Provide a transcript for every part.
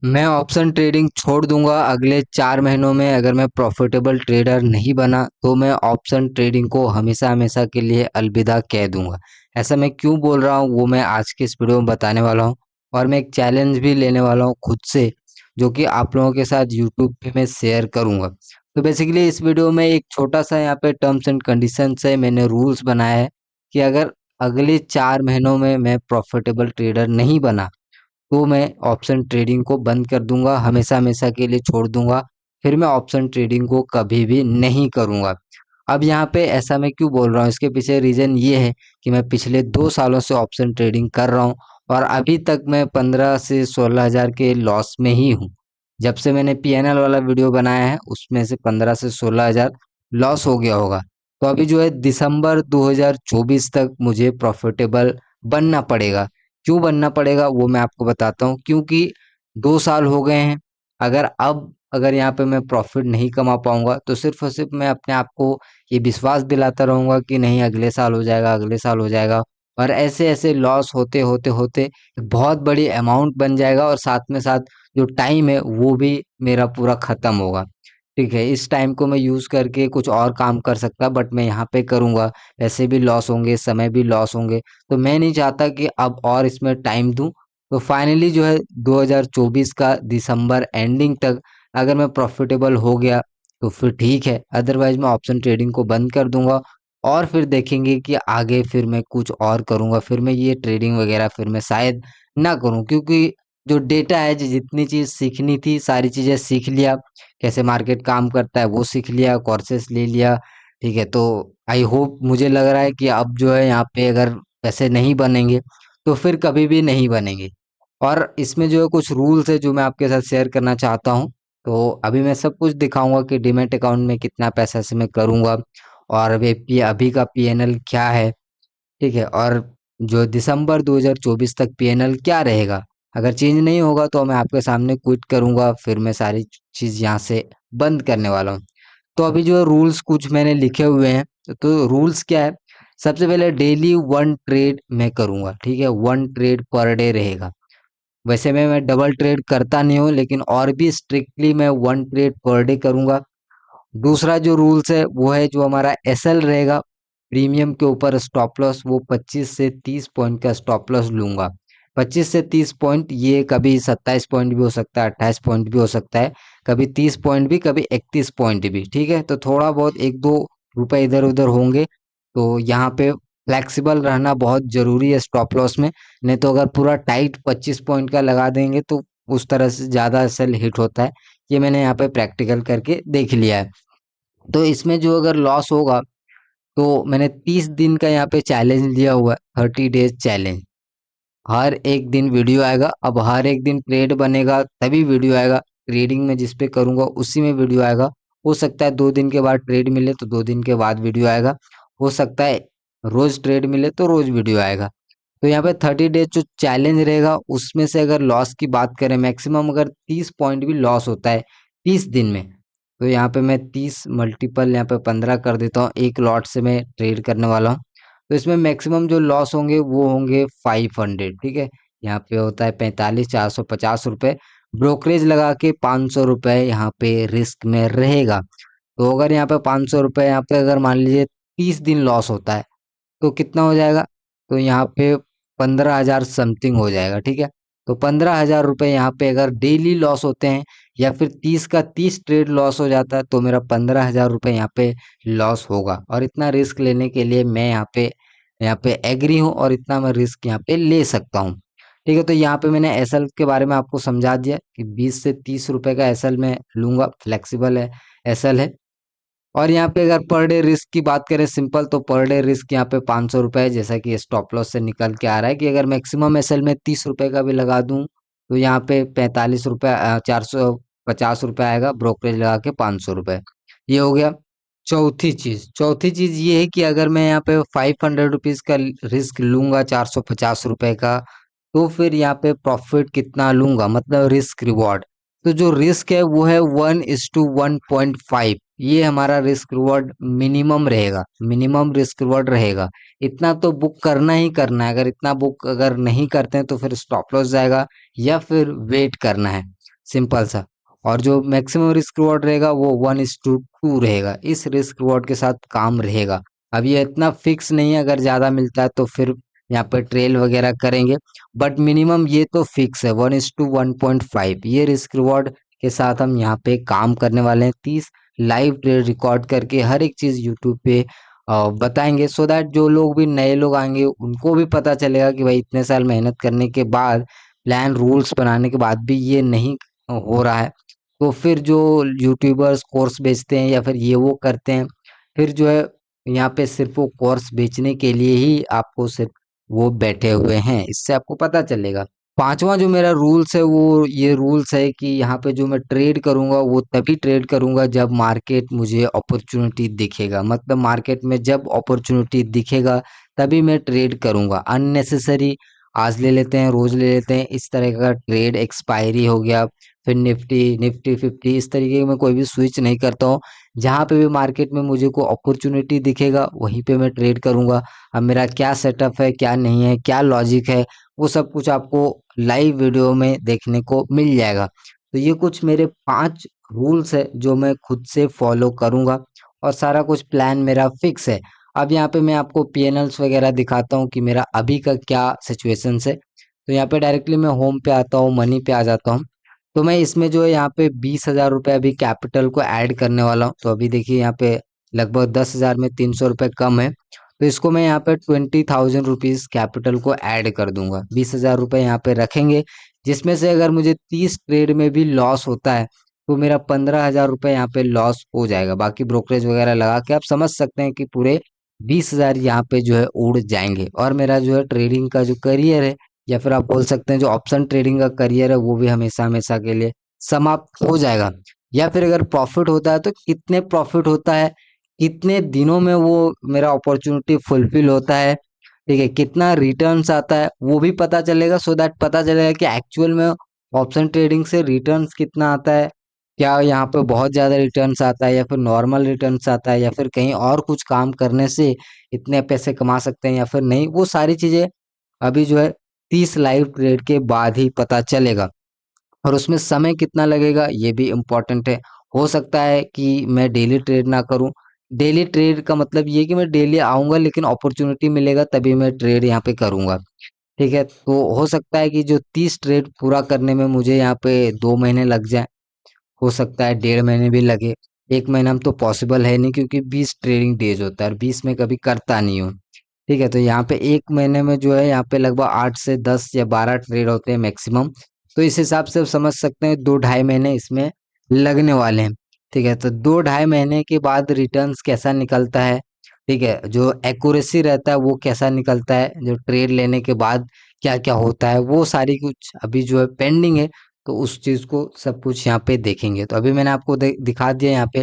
मैं option trading छोड़ दूंगा अगले 4 महीनों में। अगर मैं प्रॉफिटेबल ट्रेडर नहीं बना तो मैं ऑप्शन ट्रेडिंग को हमेशा हमेशा के लिए अलविदा कह दूंगा। ऐसा मैं क्यों बोल रहा हूँ वो मैं आज के इस वीडियो में बताने वाला हूँ। और मैं एक चैलेंज भी लेने वाला हूँ खुद से, जो कि आप लोगों के साथ यूट्यूब पे मैं शेयर करूंगा। तो बेसिकली इस वीडियो में एक छोटा सा यहाँ पे टर्म्स एंड कंडीशन से मैंने रूल्स बनाया है कि अगर अगले 4 महीनों में मैं प्रॉफिटेबल ट्रेडर नहीं बना तो मैं ऑप्शन ट्रेडिंग को बंद कर दूंगा, हमेशा हमेशा के लिए छोड़ दूंगा। फिर मैं ऑप्शन ट्रेडिंग को कभी भी नहीं करूंगा। अब यहाँ पे ऐसा मैं क्यों बोल रहा हूँ, इसके पीछे रीज़न ये है कि मैं पिछले 2 सालों से ऑप्शन ट्रेडिंग कर रहा हूँ और अभी तक मैं 15 से 16 हज़ार के लॉस में ही हूँ। जब से मैंने पीएनएल वाला वीडियो बनाया है उसमें से 15 से 16 हज़ार लॉस हो गया होगा। तो अभी जो है दिसंबर 2024 तक मुझे प्रॉफिटेबल बनना पड़ेगा। क्यों बनना पड़ेगा वो मैं आपको बताता हूँ। क्योंकि 2 साल हो गए हैं। अगर यहाँ पे मैं प्रॉफिट नहीं कमा पाऊंगा तो सिर्फ और सिर्फ मैं अपने आप को ये विश्वास दिलाता रहूंगा कि नहीं अगले साल हो जाएगा, अगले साल हो जाएगा। और ऐसे ऐसे लॉस होते होते होते एक बहुत बड़ी अमाउंट बन जाएगा और साथ में साथ जो टाइम है वो भी मेरा पूरा खत्म होगा। ठीक है, इस टाइम को मैं यूज़ करके कुछ और काम कर सकता, बट मैं यहाँ पे करूँगा, पैसे भी लॉस होंगे, समय भी लॉस होंगे। तो मैं नहीं चाहता कि अब और इसमें टाइम दूं। तो फाइनली जो है 2024 का दिसंबर एंडिंग तक अगर मैं प्रॉफिटेबल हो गया तो फिर ठीक है, अदरवाइज मैं ऑप्शन ट्रेडिंग को बंद कर दूंगा। और फिर देखेंगे कि आगे फिर मैं कुछ और करूंगा, फिर मैं ये ट्रेडिंग वगैरह फिर मैं शायद ना करूं। क्योंकि जो डेटा है, जितनी चीज़ सीखनी थी सारी चीज़ें सीख लिया, कैसे मार्केट काम करता है वो सीख लिया, कोर्सेस ले लिया। ठीक है, तो आई होप, मुझे लग रहा है कि अब जो है यहाँ पे अगर पैसे नहीं बनेंगे तो फिर कभी भी नहीं बनेंगे। और इसमें जो है कुछ रूल्स है जो मैं आपके साथ शेयर करना चाहता हूँ। तो अभी मैं सब कुछ दिखाऊंगा कि डीमैट अकाउंट में कितना पैसा से मैं करूंगा और अभी का पीएनएल क्या है। ठीक है, और जो दिसंबर 2024 तक पीएनएल क्या रहेगा। अगर चेंज नहीं होगा तो मैं आपके सामने क्विट करूंगा, फिर मैं सारी चीज़ यहाँ से बंद करने वाला हूँ। तो अभी जो रूल्स कुछ मैंने लिखे हुए हैं, तो रूल्स क्या है। सबसे पहले डेली 1 ट्रेड मैं करूंगा। ठीक है, 1 ट्रेड पर डे रहेगा। वैसे मैं डबल ट्रेड करता नहीं हूँ, लेकिन और भी स्ट्रिक्टली मैं 1 ट्रेड पर डे करूंगा। दूसरा जो रूल्स है वो है जो हमारा एसएल रहेगा, प्रीमियम के ऊपर स्टॉप लॉस, वो 25 से 30 पॉइंट का स्टॉप लॉस लूंगा। 25 से 30 पॉइंट, ये कभी 27 पॉइंट भी हो सकता है, 28 पॉइंट भी हो सकता है, कभी 30 पॉइंट भी, कभी 31 पॉइंट भी। ठीक है, तो थोड़ा बहुत 1-2 रुपए इधर उधर होंगे। तो यहाँ पे फ्लेक्सिबल रहना बहुत जरूरी है स्टॉप लॉस में। नहीं तो अगर पूरा टाइट 25 पॉइंट का लगा देंगे तो उस तरह से ज़्यादा सेल हिट होता है। ये मैंने यहाँ पे प्रैक्टिकल करके देख लिया है। तो इसमें जो अगर लॉस होगा तो मैंने 30 दिन का यहाँ पे चैलेंज लिया हुआ है, 30 डेज चैलेंज। हर एक दिन वीडियो आएगा। अब हर एक दिन ट्रेड बनेगा तभी वीडियो आएगा। ट्रेडिंग में जिस पे करूंगा उसी में वीडियो आएगा। हो सकता है 2 दिन के बाद ट्रेड मिले तो 2 दिन के बाद वीडियो आएगा। हो सकता है रोज ट्रेड मिले तो रोज वीडियो आएगा। तो यहाँ पे 30 डेज जो चैलेंज रहेगा उसमें से अगर लॉस की बात करें, मैक्सिमम अगर 30 पॉइंट भी लॉस होता है 30 दिन में, तो यहाँ पे मैं 30 मल्टीपल यहाँ पे 15 कर देता हूँ। एक लॉट से मैं ट्रेड करने वाला हूँ। तो इसमें मैक्सिमम जो लॉस होंगे वो होंगे 500। ठीक है, यहाँ पे होता है 45-450 रुपये। ब्रोकरेज लगा के 500 रुपये यहाँ पे रिस्क में रहेगा। तो अगर यहाँ पे 500 रुपये, यहाँ पे अगर मान लीजिए 30 दिन लॉस होता है तो कितना हो जाएगा। तो यहाँ पे 15 हज़ार समथिंग हो जाएगा। ठीक है, तो 15 हज़ार रुपये यहाँ पे अगर डेली लॉस होते हैं या फिर 30 का 30 ट्रेड लॉस हो जाता है तो मेरा 15 हज़ार रुपये यहाँ पे लॉस होगा। और इतना रिस्क लेने के लिए मैं यहाँ पे एग्री हूँ और इतना मैं रिस्क यहाँ पे ले सकता हूँ। ठीक है, तो यहाँ पे मैंने एसएल के बारे में आपको समझा दिया कि 20 से 30 रुपए का एसएल में लूंगा, फ्लेक्सिबल है एसएल है। और यहाँ पे अगर पर डे रिस्क की बात करें सिंपल, तो पर डे रिस्क यहाँ पे 500 रुपये है, जैसा कि स्टॉप लॉस से निकल के आ रहा है कि अगर मैक्सिमम एसएल में 30 रुपये का भी लगा दूं तो यहाँ पे 45 रुपये, 450 रुपये आएगा, ब्रोकरेज लगा के 500 रुपये। ये हो गया। चौथी चीज ये है कि अगर मैं यहाँ पे 500 रुपीज का रिस्क लूंगा, 450 रुपये का, तो फिर यहाँ पे प्रॉफिट कितना लूंगा, मतलब रिस्क रिवॉर्ड। तो जो रिस्क है वो है 1:1.5। ये हमारा रिस्क रिवॉर्ड मिनिमम रहेगा, मिनिमम रिस्क रिवॉर्ड रहेगा। इतना तो बुक करना ही करना है। अगर इतना बुक अगर नहीं करते हैं तो फिर स्टॉप लॉस जाएगा या फिर वेट करना है। सिंपल सा। और जो मैक्सिमम रिस्क रिवॉर्ड रहेगा वो 1:2 रहेगा। इस रिस्क रिवॉर्ड के साथ काम रहेगा। अब ये इतना फिक्स नहीं है, अगर ज़्यादा मिलता है तो फिर यहाँ पे ट्रेल वगैरह करेंगे, बट मिनिमम ये तो फिक्स है 1:1.5। ये रिस्क रिवॉर्ड के साथ हम यहाँ पे काम करने वाले हैं। 30 लाइव ट्रेड रिकॉर्ड करके हर एक चीज़ यूट्यूब पे बताएंगे, सो दैट जो लोग भी नए लोग आएंगे उनको भी पता चलेगा कि भाई इतने साल मेहनत करने के बाद, प्लान रूल्स बनाने के बाद भी ये नहीं हो रहा है, तो फिर जो यूट्यूबर्स कोर्स बेचते हैं या फिर ये वो करते हैं, फिर जो है यहाँ पे सिर्फ वो कोर्स बेचने के लिए ही आपको सिर्फ वो बैठे हुए हैं, इससे आपको पता चलेगा। पांचवा जो मेरा रूल्स है वो ये रूल्स है कि यहाँ पे जो मैं ट्रेड करूंगा वो तभी ट्रेड करूंगा जब मार्केट मुझे अपॉर्चुनिटी दिखेगा। मतलब मार्केट में जब अपॉर्चुनिटी दिखेगा तभी मैं ट्रेड करूंगा। अननेसेसरी आज ले लेते हैं, रोज ले लेते हैं, इस तरह का ट्रेड एक्सपायरी हो गया, फिर निफ्टी निफ्टी 50, इस तरीके का मैं कोई भी स्विच नहीं करता हूँ। जहाँ पे भी मार्केट में मुझे को अपॉर्चुनिटी दिखेगा वहीं पे मैं ट्रेड करूंगा। अब मेरा क्या सेटअप है, क्या नहीं है, क्या लॉजिक है, वो सब कुछ आपको लाइव वीडियो में देखने को मिल जाएगा। तो ये कुछ मेरे 5 रूल्स है जो मैं खुद से फॉलो करूंगा, और सारा कुछ प्लान मेरा फिक्स है। अब यहाँ पे मैं आपको पीएनएल्स वगैरह दिखाता हूँ कि मेरा अभी का क्या सिचुएशन है। तो यहाँ पे डायरेक्टली मैं होम पे आता हूँ, मनी पे आ जाता हूँ। तो मैं इसमें जो है यहाँ पे 20,000 रुपये अभी कैपिटल को ऐड करने वाला हूँ। तो अभी देखिए यहाँ पे लगभग 10,000 में 300 रुपये कम है, तो इसको मैं यहाँ पे 20,000 रुपीज़ कैपिटल को ऐड कर दूंगा। 20,000 रुपये यहाँ पे रखेंगे, जिसमें से अगर मुझे 30 ट्रेड में भी लॉस होता है तो मेरा 15,000 रुपये यहाँ पे लॉस हो जाएगा। बाकी ब्रोकरेज वगैरह लगा के आप समझ सकते हैं कि पूरे 20,000 यहाँ पे जो है उड़ जाएंगे, और मेरा जो है ट्रेडिंग का जो करियर है, या फिर आप बोल सकते हैं जो ऑप्शन ट्रेडिंग का करियर है, वो भी हमेशा हमेशा के लिए समाप्त हो जाएगा। या फिर अगर प्रॉफिट होता है तो कितने प्रॉफिट होता है, कितने दिनों में वो मेरा अपॉर्चुनिटी फुलफिल होता है, ठीक है, कितना रिटर्न्स आता है वो भी पता चलेगा। सो दैट पता चलेगा कि एक्चुअल में ऑप्शन ट्रेडिंग से रिटर्न्स कितना आता है, क्या यहाँ पे बहुत ज़्यादा रिटर्न्स आता है, या फिर नॉर्मल रिटर्न्स आता है, या फिर कहीं और कुछ काम करने से इतने पैसे कमा सकते हैं या फिर नहीं। वो सारी चीज़ें अभी जो है 30 लाइव ट्रेड के बाद ही पता चलेगा। और उसमें समय कितना लगेगा ये भी इम्पोर्टेंट है। हो सकता है कि मैं डेली ट्रेड ना करूं। डेली ट्रेड का मतलब ये कि मैं डेली आऊंगा, लेकिन अपॉर्चुनिटी मिलेगा तभी मैं ट्रेड यहाँ पे करूंगा, ठीक है। तो हो सकता है कि जो 30 ट्रेड पूरा करने में मुझे यहाँ पे 2 महीने लग जाए, हो सकता है 1.5 महीने भी लगे। 1 महीना में तो पॉसिबल है नहीं, क्योंकि 20 ट्रेडिंग डेज होता है और 20 में कभी करता नहीं हूँ, ठीक है। तो यहाँ पे 1 महीने में जो है यहाँ पे लगभग 8 से 10 या 12 ट्रेड होते हैं मैक्सिमम। तो इस हिसाब से आप समझ सकते हैं 2-2.5 महीने इसमें लगने वाले हैं, ठीक है। तो 2-2.5 महीने के बाद रिटर्न्स कैसा निकलता है, ठीक है, जो एक्यूरेसी रहता है वो कैसा निकलता है, जो ट्रेड लेने के बाद क्या क्या होता है, वो सारी कुछ अभी जो है पेंडिंग है। तो उस चीज को सब कुछ यहाँ पे देखेंगे। तो अभी मैंने आपको दिखा दिया यहाँ पे।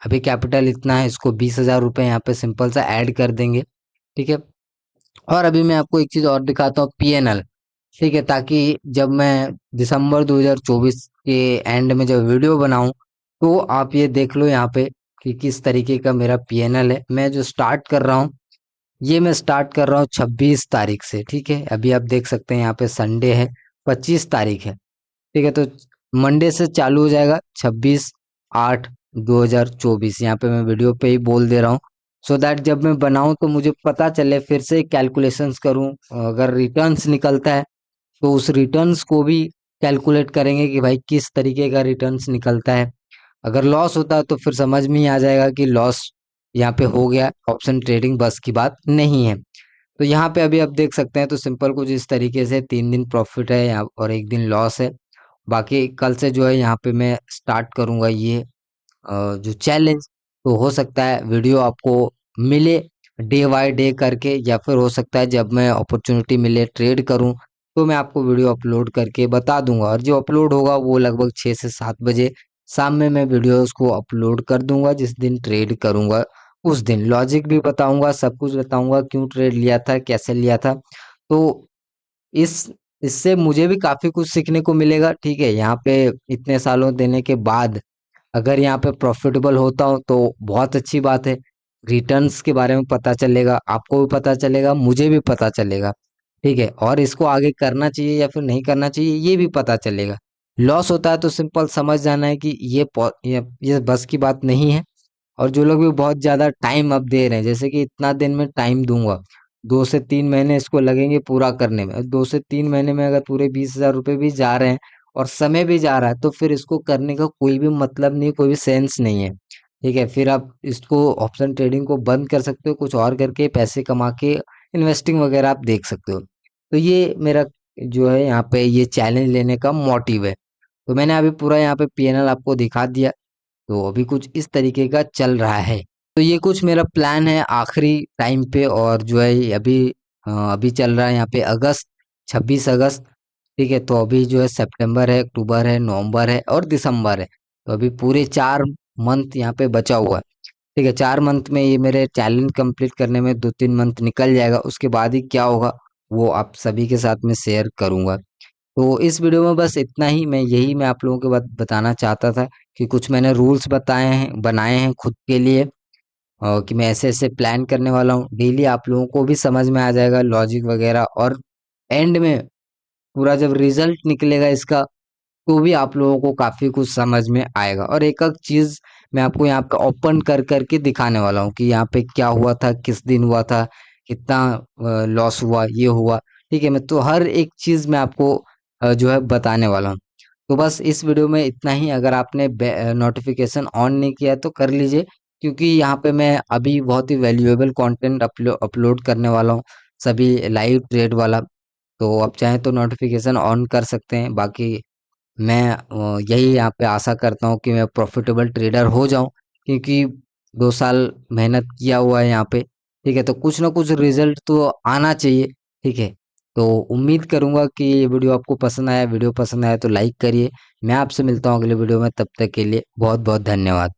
अभी कैपिटल इतना है, इसको 20,000 रुपये यहाँ पे सिंपल सा ऐड कर देंगे, ठीक है। और अभी मैं आपको एक चीज और दिखाता हूँ, पीएनएल, ठीक है, ताकि जब मैं दिसंबर 2024 के एंड में जब वीडियो बनाऊं तो आप ये देख लो यहाँ पे कि किस तरीके का मेरा पीएनएल है। मैं जो स्टार्ट कर रहा हूँ, ये मैं स्टार्ट कर रहा हूँ 26 तारीख से, ठीक है। अभी आप देख सकते हैं यहाँ पे संडे है, 25 तारीख है, ठीक है। तो मंडे से चालू हो जाएगा 26/8/2024। यहाँ पे मैं वीडियो पे ही बोल दे रहा हूँ, सो दैट जब मैं बनाऊं तो मुझे पता चले, फिर से कैलकुलेशंस करूं। अगर रिटर्न्स निकलता है तो उस रिटर्न्स को भी कैलकुलेट करेंगे कि भाई किस तरीके का रिटर्न्स निकलता है। अगर लॉस होता है तो फिर समझ में ही आ जाएगा कि लॉस यहाँ पे हो गया, ऑप्शन ट्रेडिंग बस की बात नहीं है। तो यहाँ पे अभी आप देख सकते हैं, तो सिंपल कुछ इस तरीके से 3 दिन प्रॉफिट है और 1 दिन लॉस है। बाकी कल से जो है यहाँ पे मैं स्टार्ट करूँगा ये जो चैलेंज। तो हो सकता है वीडियो आपको मिले डे बाय डे करके, या फिर हो सकता है जब मैं अपॉर्चुनिटी मिले ट्रेड करूं तो मैं आपको वीडियो अपलोड करके बता दूंगा। और जो अपलोड होगा वो लगभग 6 से 7 बजे शाम में मैं वीडियोस को अपलोड कर दूंगा। जिस दिन ट्रेड करूंगा उस दिन लॉजिक भी बताऊंगा, सब कुछ बताऊंगा, क्यों ट्रेड लिया था, कैसे लिया था। तो इस इससे मुझे भी काफी कुछ सीखने को मिलेगा, ठीक है। यहाँ पे इतने सालों देने के बाद अगर यहाँ पे प्रॉफिटेबल होता हूँ तो बहुत अच्छी बात है। रिटर्न्स के बारे में पता चलेगा, आपको भी पता चलेगा, मुझे भी पता चलेगा, ठीक है। और इसको आगे करना चाहिए या फिर नहीं करना चाहिए ये भी पता चलेगा। लॉस होता है तो सिंपल समझ जाना है कि ये बस की बात नहीं है। और जो लोग भी बहुत ज़्यादा टाइम अब दे रहे हैं, जैसे कि इतना दिन में टाइम दूंगा, 2 से 3 महीने इसको लगेंगे पूरा करने में, 2 से 3 महीने में अगर पूरे 20,000 रुपये भी जा रहे हैं और समय भी जा रहा है, तो फिर इसको करने का कोई भी मतलब नहीं, कोई भी सेंस नहीं है। ठीक है, फिर आप इसको ऑप्शन ट्रेडिंग को बंद कर सकते हो, कुछ और करके पैसे कमा के इन्वेस्टिंग वगैरह आप देख सकते हो। तो ये मेरा जो है यहाँ पे ये चैलेंज लेने का मोटिव है। तो मैंने अभी पूरा यहाँ पे पीएनएल आपको दिखा दिया। तो अभी कुछ इस तरीके का चल रहा है। तो ये कुछ मेरा प्लान है आखिरी टाइम पे, और जो है ये अभी चल रहा है यहाँ पे अगस्त, 26 अगस्त। ठीक है, तो अभी जो है सितंबर है, अक्टूबर है, नवंबर है और दिसंबर है। तो अभी पूरे 4 मंथ यहाँ पे बचा हुआ है। ठीक है, 4 मंथ में ये मेरे चैलेंज कंप्लीट करने में 2-3 मंथ निकल जाएगा। उसके बाद ही क्या होगा वो आप सभी के साथ में शेयर करूंगा। तो इस वीडियो में बस इतना ही, मैं आप लोगों के बात बताना चाहता था कि कुछ मैंने रूल्स बनाए हैं खुद के लिए, और कि मैं ऐसे ऐसे प्लान करने वाला हूँ डेली। आप लोगों को भी समझ में आ जाएगा लॉजिक वगैरह, और एंड में पूरा जब रिजल्ट निकलेगा इसका, तो भी आप लोगों को काफी कुछ समझ में आएगा। और एक एक चीज मैं आपको यहाँ पे ओपन कर करके दिखाने वाला हूँ कि यहाँ पे क्या हुआ था, किस दिन हुआ था, कितना लॉस हुआ, ये हुआ। ठीक है, मैं तो हर एक चीज मैं आपको जो है बताने वाला हूँ। तो बस इस वीडियो में इतना ही। अगर आपने नोटिफिकेशन ऑन नहीं किया है तो कर लीजिए, क्योंकि यहाँ पे मैं अभी बहुत ही वैल्यूएबल कंटेंट अपलोड करने वाला हूँ, सभी लाइव ट्रेड वाला। तो आप चाहें तो नोटिफिकेशन ऑन कर सकते हैं। बाकी मैं यही यहाँ पे आशा करता हूँ कि मैं प्रॉफिटेबल ट्रेडर हो जाऊँ, क्योंकि 2 साल मेहनत किया हुआ है यहाँ पे। ठीक है, तो कुछ ना कुछ रिजल्ट तो आना चाहिए। ठीक है, तो उम्मीद करूंगा कि ये वीडियो आपको पसंद आया। वीडियो पसंद आया तो लाइक करिए। मैं आपसे मिलता हूँ अगले वीडियो में, तब तक के लिए बहुत बहुत धन्यवाद।